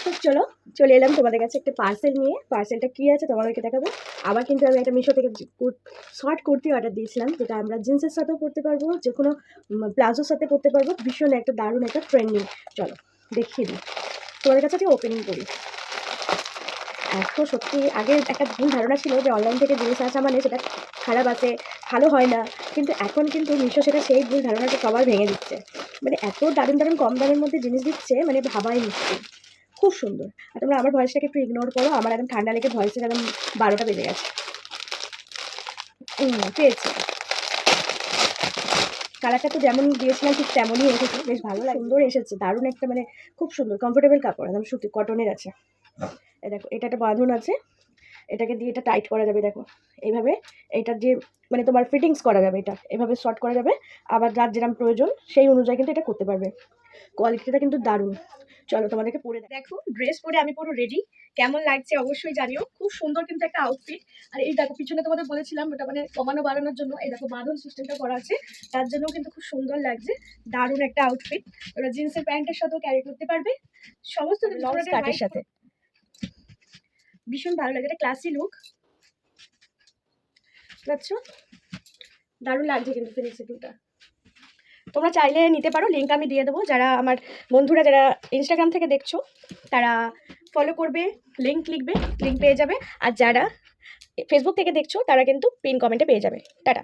তো চলো চলে এলাম তোমাদের কাছে একটা পার্সেল নিয়ে। পার্সেলটা কী আছে তোমাদেরকে দেখাবো। আবার কিন্তু আমি একটা মিশো থেকে শর্ট কুর্তি অর্ডার দিয়েছিলাম, যেটা আমরা জিন্সের সাথেও পরতে পারবো, যে কোনো প্লাজোর সাথে পরতে পারবো। ভীষণ একটা দারুণ একটা ট্রেন্ডিং। চলো দেখিয়ে দিই তোমাদের কাছে, একটা ওপেনিং করি। এত সত্যি আগে একটা ভুল ধারণা ছিল যে অনলাইন থেকে জিনিস আসা মানে সেটা খারাপ আছে, ভালো হয় না, কিন্তু এখন কিন্তু মিশো সেটা সেই ভুল ধারণাটা সবার ভেঙে দিচ্ছে। মানে এত দারুণ দারুণ কম দামের মধ্যে জিনিস দিচ্ছে, মানে ভাবাই মুশকিল। খুব সুন্দর। আর তোমরা আমার ভয়েসটাকে একটু ইগনোর করো, আমার একদম ঠান্ডা লেগে ভয়েসের একদম 12টা বেজে গেছে। পেয়েছি। কালারটা তো যেমন দিয়েছিলাম ঠিক তেমনই এসেছে, বেশ ভালো সুন্দর এসেছে, দারুণ একটা মানে খুব সুন্দর কমফোর্টেবল কাপড়, একদম সুতি কটনের আছে। দেখো এটা একটা বাঁধন আছে, এটাকে দিয়ে এটা টাইট করা যাবে। দেখো এইভাবে, এটা যে মানে তোমার ফিটিংস করা যাবে, এটা এভাবে শর্ট করা যাবে। আবার যার যেরকম প্রয়োজন সেই অনুযায়ী কিন্তু এটা করতে পারবে। কোয়ালিটিটা কিন্তু দারুণ। চলো তোমাদেরকে পরে দেখো, ড্রেস পরে আমি পুরো রেডি। কেমন লাগছে অবশ্যই জানিও। খুব সুন্দর কিন্তু একটা আউটফিট। আর এই দেখো পিছনে তোমাদের বলেছিলাম ওটা মানে কমানো বাড়ানোর জন্য, এই দেখো বাঁধন সিস্টেমটা করা আছে, তার জন্য কিন্তু খুব সুন্দর লাগছে। দারুণ একটা আউটফিট। ওরা জিন্সের প্যান্টের সাথেও ক্যারি করতে পারবে, সমস্ত লং স্কার্টের সাথে। ভীষণ ভালো লাগে, এটা ক্লাসি লুক। বুঝছো, দারুণ লাগছে কিন্তু ফিনিশিংটা। তোমরা চাইলে নিতে পারো, লিঙ্ক আমি দিয়ে দেবো। যারা আমার বন্ধুরা যারা ইনস্টাগ্রাম থেকে দেখছো তারা ফলো করবে, লিঙ্ক লিখবে, লিঙ্ক পেয়ে যাবে। আর যারা ফেসবুক থেকে দেখছো তারা কিন্তু পিন কমেন্টে পেয়ে যাবে। টাটা।